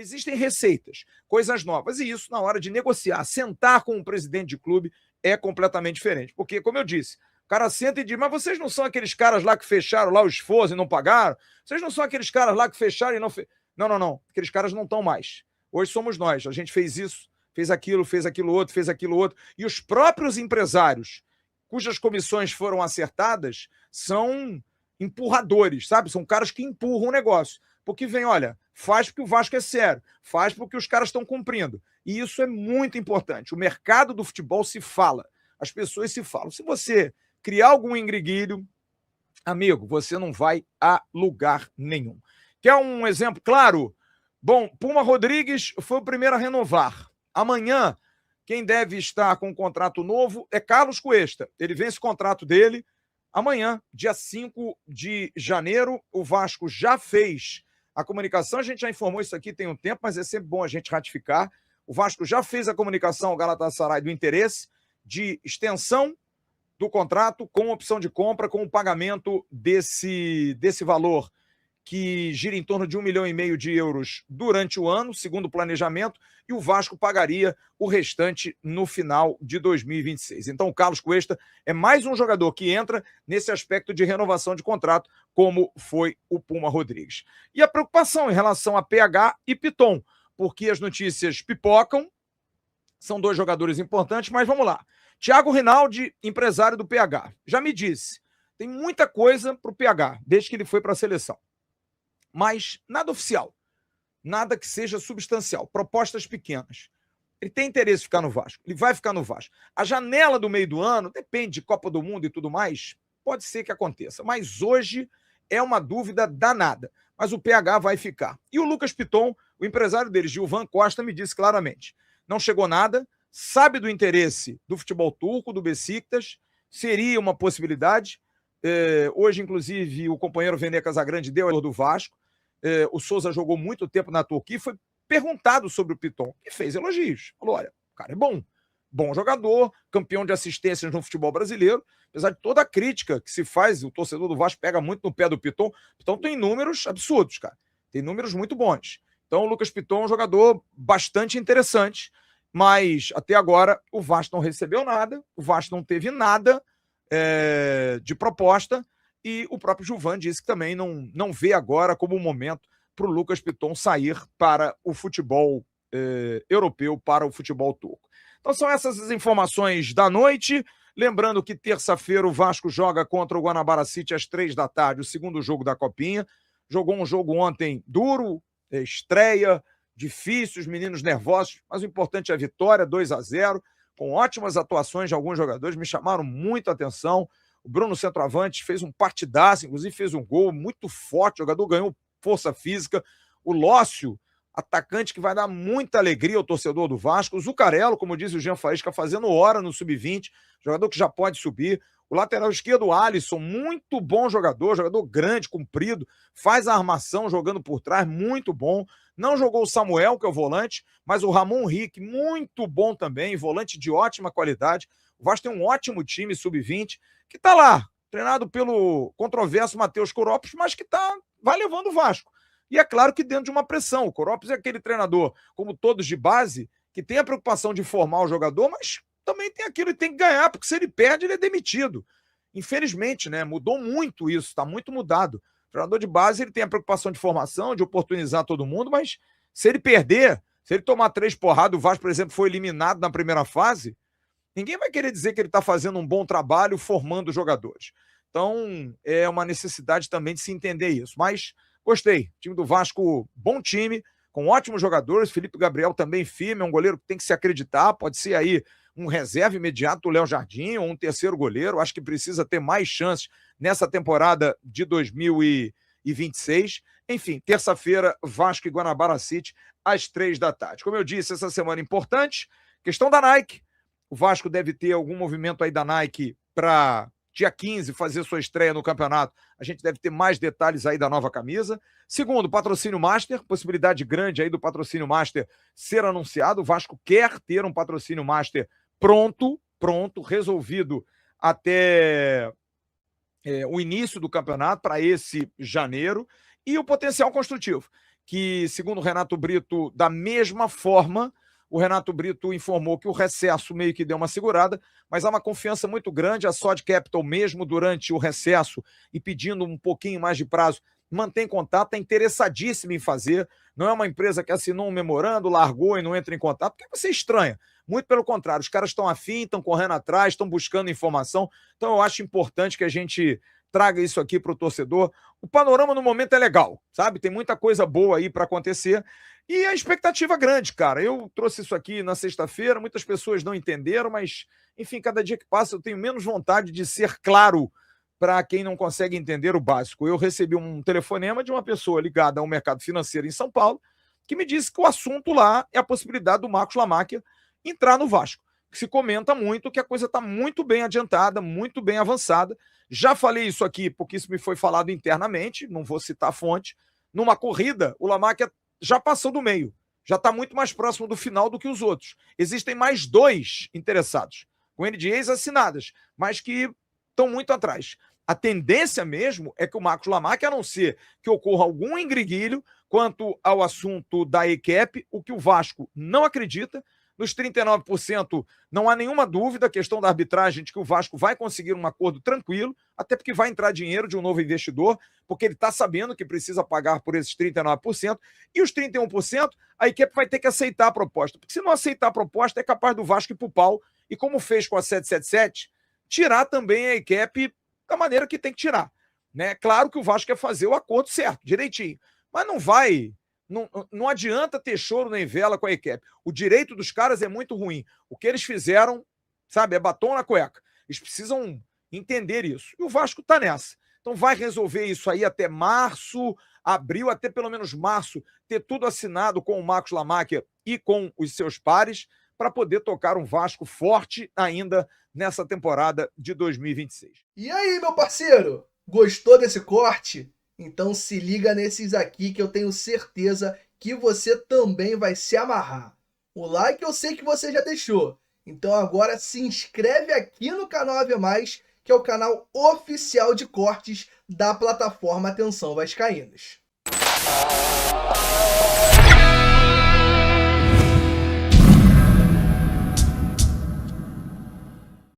existem receitas, coisas novas, e isso, na hora de negociar, sentar com um presidente de clube, é completamente diferente. Porque, como eu disse, o cara senta e diz, mas vocês não são aqueles caras lá que fecharam lá o esforço e não pagaram? Vocês não são aqueles caras lá que fecharam e não... Não. Aqueles caras não estão mais. Hoje somos nós. A gente fez isso, fez aquilo outro. E os próprios empresários, cujas comissões foram acertadas, são empurradores, sabe? São caras que empurram o negócio. Porque vem, olha, faz porque o Vasco é sério, faz porque os caras estão cumprindo. E isso é muito importante. O mercado do futebol se fala, as pessoas se falam. Se você criar algum engriguilho, amigo, você não vai a lugar nenhum. Quer um exemplo claro? Bom, Puma Rodrigues foi o primeiro a renovar. Amanhã, quem deve estar com um contrato novo é Carlos Cuesta. Ele vence o contrato dele amanhã, dia 5 de janeiro. O Vasco já fez a comunicação, a gente já informou isso aqui tem um tempo, mas é sempre bom a gente ratificar. O Vasco já fez a comunicação ao Galatasaray do interesse de extensão do contrato com opção de compra, com o pagamento desse valor que gira em torno de 1,5 milhão de euros durante o ano, segundo o planejamento, e o Vasco pagaria o restante no final de 2026. Então o Carlos Cuesta é mais um jogador que entra nesse aspecto de renovação de contrato, como foi o Puma Rodrigues. E a preocupação em relação a PH e Piton, porque as notícias pipocam, são dois jogadores importantes, mas vamos lá. Thiago Rinaldi, empresário do PH, já me disse, tem muita coisa para o PH, desde que ele foi para a seleção. Mas nada oficial, nada que seja substancial, propostas pequenas. Ele tem interesse em ficar no Vasco, ele vai ficar no Vasco. A janela do meio do ano, depende de Copa do Mundo e tudo mais, pode ser que aconteça, mas hoje é uma dúvida danada. Mas o PH vai ficar. E o Lucas Piton, o empresário dele, Gilvan Costa, me disse claramente, não chegou nada, sabe do interesse do futebol turco, do Besiktas, seria uma possibilidade. Hoje, inclusive, o companheiro Vene Casagrande deu a do Vasco. O Souza jogou muito tempo na Turquia e foi perguntado sobre o Piton e fez elogios. Falou, olha, o cara é bom jogador, campeão de assistências no futebol brasileiro, apesar de toda a crítica que se faz, o torcedor do Vasco pega muito no pé do Piton. O Piton tem números absurdos, cara. Tem números muito bons. Então o Lucas Piton é um jogador bastante interessante, mas até agora o Vasco não recebeu nada, o Vasco não teve nada de proposta, e o próprio Gilvan disse que também não vê agora como um momento para o Lucas Piton sair para o futebol europeu, para o futebol turco. Então são essas as informações da noite. Lembrando que terça-feira o Vasco joga contra o Guanabara City às 15h, o segundo jogo da Copinha. Jogou um jogo ontem duro, estreia, difícil, os meninos nervosos, mas o importante é a vitória, 2-0, com ótimas atuações de alguns jogadores, me chamaram muita atenção. O Bruno Centroavante fez um partidaço, inclusive fez um gol muito forte, o jogador ganhou força física. O Lócio, atacante que vai dar muita alegria ao torcedor do Vasco. O Zucarello, como disse o Jean Faísca, fazendo hora no sub-20, jogador que já pode subir. O lateral esquerdo, o Alisson, muito bom jogador grande, comprido, faz a armação jogando por trás, muito bom. Não jogou o Samuel, que é o volante, mas o Ramon Henrique, muito bom também, volante de ótima qualidade. O Vasco tem um ótimo time sub-20, que está lá, treinado pelo controverso Matheus Koropos, mas que vai levando o Vasco. E é claro que dentro de uma pressão. O Koropos é aquele treinador, como todos de base, que tem a preocupação de formar o jogador, mas também tem aquilo e tem que ganhar, porque se ele perde, ele é demitido. Infelizmente, né? Mudou muito isso, está muito mudado. O treinador de base ele tem a preocupação de formação, de oportunizar todo mundo, mas se ele perder, se ele tomar 3 porradas, o Vasco, por exemplo, foi eliminado na primeira fase, ninguém vai querer dizer que ele está fazendo um bom trabalho formando jogadores. Então, é uma necessidade também de se entender isso. Mas gostei. O time do Vasco, bom time, com ótimos jogadores. Felipe Gabriel também firme, é um goleiro que tem que se acreditar. Pode ser aí um reserva imediato do Léo Jardim ou um terceiro goleiro. Acho que precisa ter mais chances nessa temporada de 2026. Enfim, terça-feira, Vasco e Guanabara City, às 15h. Como eu disse, essa semana importante. Questão da Nike. O Vasco deve ter algum movimento aí da Nike para dia 15 fazer sua estreia no campeonato. A gente deve ter mais detalhes aí da nova camisa. Segundo, patrocínio Master, possibilidade grande aí do patrocínio Master ser anunciado. O Vasco quer ter um patrocínio Master pronto, resolvido até o início do campeonato, para esse janeiro. E o potencial construtivo, que, segundo o Renato Brito, da mesma forma, o Renato Brito informou que o recesso meio que deu uma segurada, mas há uma confiança muito grande, a Sod Capital mesmo durante o recesso e pedindo um pouquinho mais de prazo, mantém contato, é interessadíssimo em fazer, não é uma empresa que assinou um memorando, largou e não entra em contato, porque você estranha. Muito pelo contrário, os caras estão afim, estão correndo atrás, estão buscando informação, então eu acho importante que a gente traga isso aqui para o torcedor. O panorama no momento é legal, sabe? Tem muita coisa boa aí para acontecer e a expectativa é grande, cara. Eu trouxe isso aqui na sexta-feira, muitas pessoas não entenderam, mas, enfim, cada dia que passa eu tenho menos vontade de ser claro para quem não consegue entender o básico. Eu recebi um telefonema de uma pessoa ligada ao mercado financeiro em São Paulo que me disse que o assunto lá é a possibilidade do Marcos Lamáquia entrar no Vasco. Se comenta muito que a coisa está muito bem adiantada, muito bem avançada. Já falei isso aqui porque isso me foi falado internamente, não vou citar a fonte. Numa corrida, o Lamáquia já passou do meio, já está muito mais próximo do final do que os outros. Existem mais 2 interessados, com NDAs assinadas, mas que estão muito atrás. A tendência mesmo é que o Marcos Lamáquia, a não ser que ocorra algum engriguilho quanto ao assunto da ECAP, o que o Vasco não acredita. Nos 39% não há nenhuma dúvida, a questão da arbitragem de que o Vasco vai conseguir um acordo tranquilo, até porque vai entrar dinheiro de um novo investidor, porque ele está sabendo que precisa pagar por esses 39%, e os 31% a equipe vai ter que aceitar a proposta, porque se não aceitar a proposta é capaz do Vasco ir para o pau, e como fez com a 777, tirar também a equipe da maneira que tem que tirar. Né? Claro que o Vasco quer fazer o acordo certo, direitinho, mas não vai... Não adianta ter choro nem vela com a equipe. O direito dos caras é muito ruim. O que eles fizeram, sabe, é batom na cueca. Eles precisam entender isso. E o Vasco está nessa. Então vai resolver isso aí até março, abril, até pelo menos março, ter tudo assinado com o Marcos Lamáquia e com os seus pares, para poder tocar um Vasco forte ainda nessa temporada de 2026. E aí, meu parceiro? Gostou desse corte? Então se liga nesses aqui que eu tenho certeza que você também vai se amarrar. O like eu sei que você já deixou. Então agora se inscreve aqui no canal AV+, que é o canal oficial de cortes da plataforma Atenção Vascaínos.